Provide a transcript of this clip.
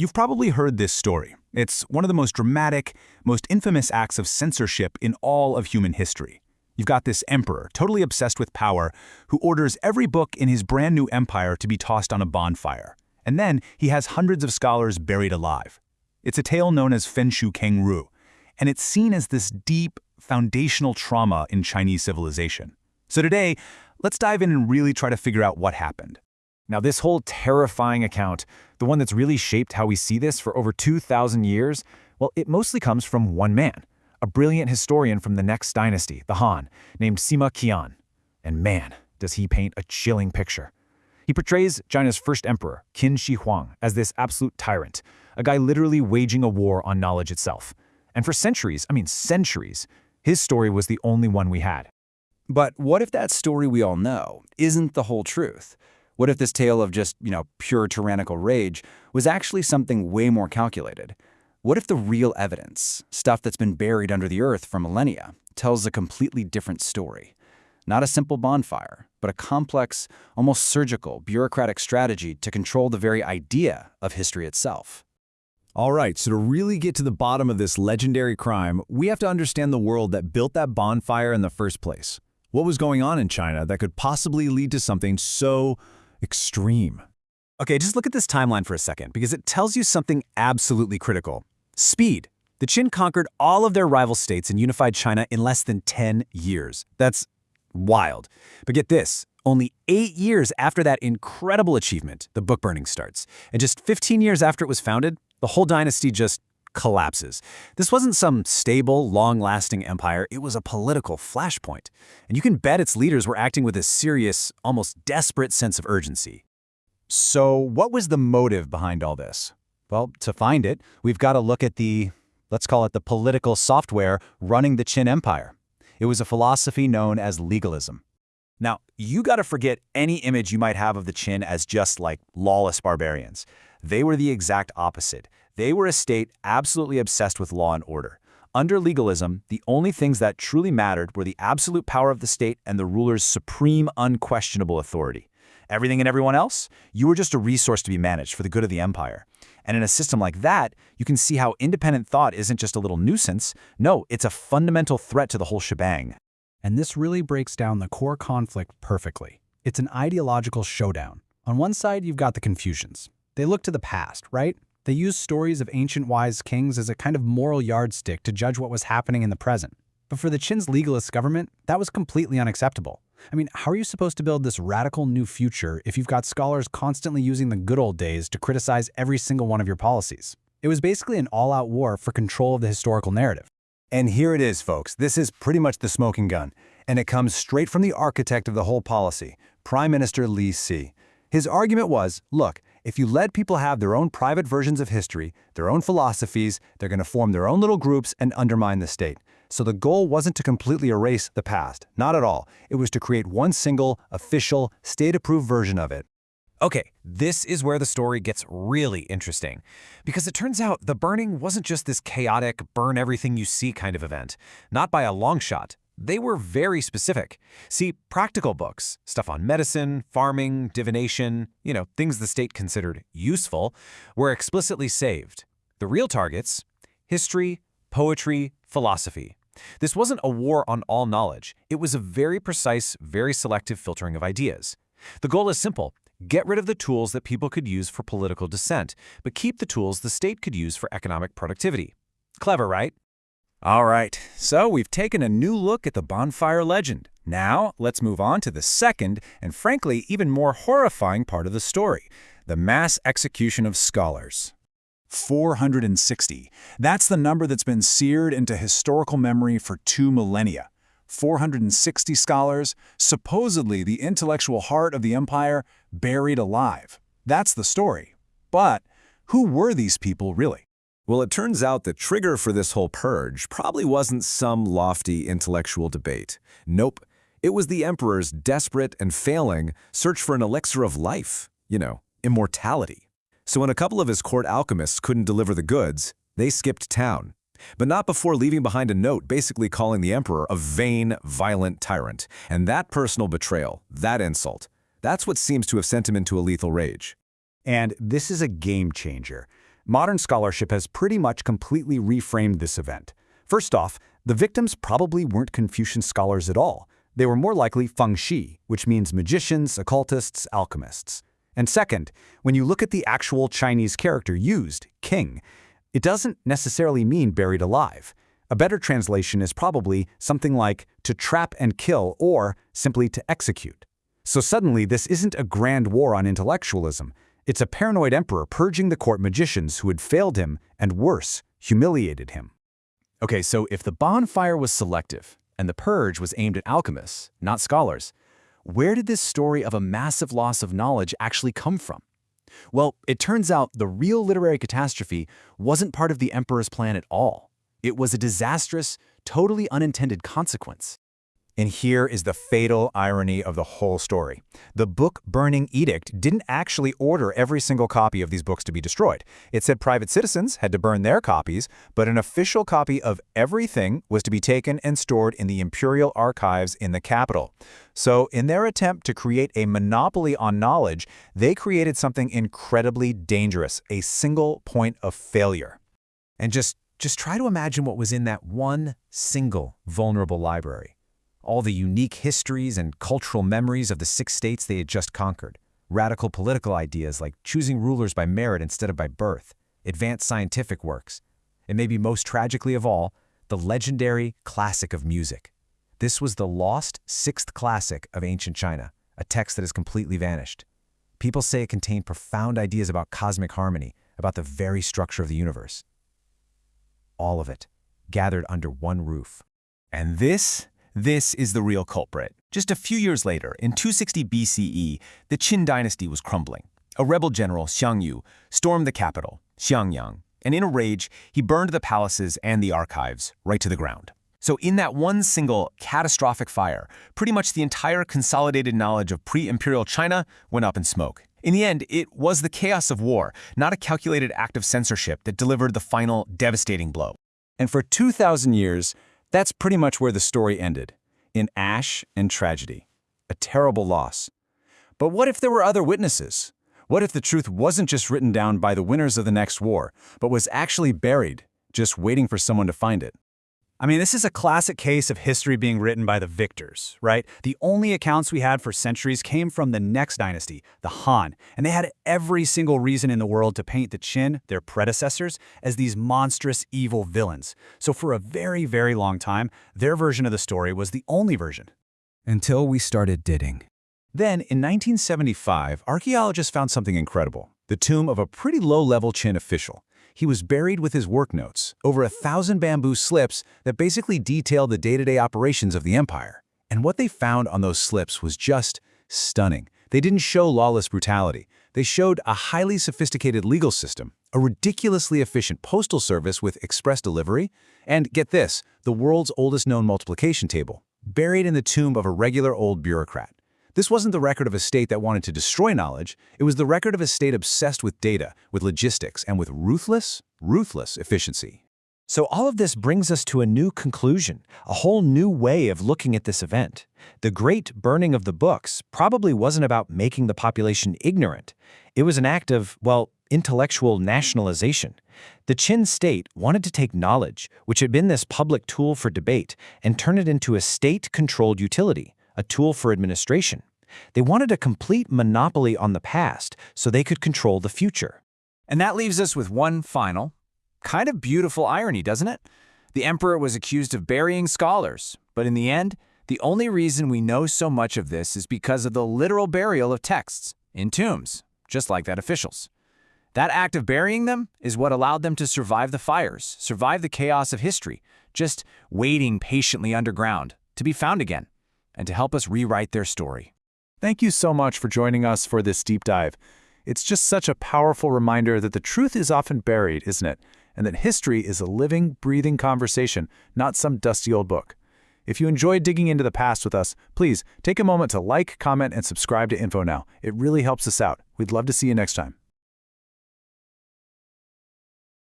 You've probably heard this story. It's one of the most dramatic, most infamous acts of censorship in all of human history. You've got this emperor, totally obsessed with power, who orders every book in his brand new empire to be tossed on a bonfire. And then he has hundreds of scholars buried alive. It's a tale known as fenshu kengru, and it's seen as this deep, foundational trauma in Chinese civilization. So today, let's dive in and really try to figure out what happened. Now, this whole terrifying account, the one that's really shaped how we see this for over 2,000 years, well, it mostly comes from one man, a brilliant historian from the next dynasty, the Han, named Sima Qian. And man, does he paint a chilling picture. He portrays China's first emperor, Qin Shi Huang, as this absolute tyrant, a guy literally waging a war on knowledge itself. And for centuries, his story was the only one we had. But what if that story we all know isn't the whole truth? What if this tale of just, pure tyrannical rage was actually something way more calculated? What if the real evidence, stuff that's been buried under the earth for millennia, tells a completely different story? Not a simple bonfire, but a complex, almost surgical, bureaucratic strategy to control the very idea of history itself. All right, so to really get to the bottom of this legendary crime, we have to understand the world that built that bonfire in the first place. What was going on in China that could possibly lead to something so extreme? Okay, just look at this timeline for a second, because it tells you something absolutely critical. Speed. The Qin conquered all of their rival states and unified China in less than 10 years. That's wild. But get this, only 8 years after that incredible achievement, the book burning starts. And just 15 years after it was founded, the whole dynasty just collapses. This wasn't some stable, long-lasting empire. It was a political flashpoint. And you can bet its leaders were acting with a serious, almost desperate sense of urgency. So what was the motive behind all this? Well, to find it, we've got to look at let's call it the political software running the Qin Empire. It was a philosophy known as legalism. Now, you got to forget any image you might have of the Qin as just like lawless barbarians. They were the exact opposite. They were a state absolutely obsessed with law and order. Under legalism, the only things that truly mattered were the absolute power of the state and the ruler's supreme, unquestionable authority. Everything and everyone else, you were just a resource to be managed for the good of the empire. And in a system like that, you can see how independent thought isn't just a little nuisance. No, it's a fundamental threat to the whole shebang. And this really breaks down the core conflict perfectly. It's an ideological showdown. On one side, you've got the Confucians. They look to the past, right? They use stories of ancient wise kings as a kind of moral yardstick to judge what was happening in the present. But for the Qin's legalist government, that was completely unacceptable. I mean, how are you supposed to build this radical new future if you've got scholars constantly using the good old days to criticize every single one of your policies? It was basically an all-out war for control of the historical narrative. And here it is, folks. This is pretty much the smoking gun. And it comes straight from the architect of the whole policy, Prime Minister Li Si. His argument was, look, if you let people have their own private versions of history, their own philosophies, they're going to form their own little groups and undermine the state. So the goal wasn't to completely erase the past. Not at all. It was to create one single, official, state-approved version of it. Okay, this is where the story gets really interesting. Because it turns out the burning wasn't just this chaotic, burn everything you see kind of event. Not by a long shot. They were very specific. See, practical books, stuff on medicine, farming, divination, things the state considered useful, were explicitly saved. The real targets: history, poetry, philosophy. This wasn't a war on all knowledge. It was a very precise, very selective filtering of ideas. The goal is simple. Get rid of the tools that people could use for political dissent, but keep the tools the state could use for economic productivity. Clever, right? All right, so we've taken a new look at the bonfire legend. Now, let's move on to the second, and frankly, even more horrifying part of the story, the mass execution of scholars. 460. That's the number that's been seared into historical memory for 2 millennia. 460 scholars, supposedly the intellectual heart of the empire, buried alive. That's the story. But who were these people really? Well, it turns out the trigger for this whole purge probably wasn't some lofty intellectual debate. Nope. It was the emperor's desperate and failing search for an elixir of life, immortality. So when a couple of his court alchemists couldn't deliver the goods, they skipped town. But not before leaving behind a note basically calling the emperor a vain, violent tyrant. And that personal betrayal, that insult, that's what seems to have sent him into a lethal rage. And this is a game changer. Modern scholarship has pretty much completely reframed this event. First off, the victims probably weren't Confucian scholars at all. They were more likely fengshi, which means magicians, occultists, alchemists. And second, when you look at the actual Chinese character used, keng, it doesn't necessarily mean buried alive. A better translation is probably something like to trap and kill or simply to execute. So suddenly, this isn't a grand war on intellectualism. It's a paranoid emperor purging the court magicians who had failed him and, worse, humiliated him. Okay, so if the bonfire was selective and the purge was aimed at alchemists, not scholars, where did this story of a massive loss of knowledge actually come from? Well, it turns out the real literary catastrophe wasn't part of the emperor's plan at all. It was a disastrous, totally unintended consequence. And here is the fatal irony of the whole story. The book-burning edict didn't actually order every single copy of these books to be destroyed. It said private citizens had to burn their copies, but an official copy of everything was to be taken and stored in the Imperial archives in the capital. So in their attempt to create a monopoly on knowledge, they created something incredibly dangerous, a single point of failure. And just try to imagine what was in that one single vulnerable library. All the unique histories and cultural memories of the 6 states they had just conquered, radical political ideas like choosing rulers by merit instead of by birth, advanced scientific works, and maybe most tragically of all, the legendary classic of music. This was the lost 6th classic of ancient China, a text that has completely vanished. People say it contained profound ideas about cosmic harmony, about the very structure of the universe. All of it, gathered under one roof. And this is the real culprit. Just a few years later, in 260 BCE, the Qin Dynasty was crumbling. A rebel general, Xiang Yu, stormed the capital, Xiangyang, and in a rage, he burned the palaces and the archives right to the ground. So in that one single catastrophic fire, pretty much the entire consolidated knowledge of pre-imperial China went up in smoke. In the end, it was the chaos of war, not a calculated act of censorship, that delivered the final devastating blow. And for 2,000 years, that's pretty much where the story ended, in ash and tragedy. A terrible loss. But what if there were other witnesses? What if the truth wasn't just written down by the winners of the next war, but was actually buried, just waiting for someone to find it? I mean, this is a classic case of history being written by the victors, right? The only accounts we had for centuries came from the next dynasty, the Han, and they had every single reason in the world to paint the Qin, their predecessors, as these monstrous evil villains. So for a very, very long time, their version of the story was the only version. Until we started digging. Then, in 1975, archaeologists found something incredible. The tomb of a pretty low-level Qin official. He was buried with his work notes, over 1,000 bamboo slips that basically detail the day-to-day operations of the empire. And what they found on those slips was just stunning. They didn't show lawless brutality. They showed a highly sophisticated legal system, a ridiculously efficient postal service with express delivery, and get this, the world's oldest known multiplication table, buried in the tomb of a regular old bureaucrat. This wasn't the record of a state that wanted to destroy knowledge. It was the record of a state obsessed with data, with logistics, and with ruthless efficiency. So all of this brings us to a new conclusion, a whole new way of looking at this event. The great burning of the books probably wasn't about making the population ignorant. It was an act of, well, intellectual nationalization. The Qin state wanted to take knowledge, which had been this public tool for debate, and turn it into a state-controlled utility, a tool for administration. They wanted a complete monopoly on the past so they could control the future. And that leaves us with one final, kind of beautiful irony, doesn't it? The emperor was accused of burying scholars, but in the end, the only reason we know so much of this is because of the literal burial of texts in tombs, just like that officials. That act of burying them is what allowed them to survive the fires, survive the chaos of history, just waiting patiently underground to be found again, and to help us rewrite their story. Thank you so much for joining us for this deep dive. It's just such a powerful reminder that the truth is often buried, isn't it? And that history is a living, breathing conversation, not some dusty old book. If you enjoyed digging into the past with us, please take a moment to like, comment, and subscribe to InfoNow. It really helps us out. We'd love to see you next time.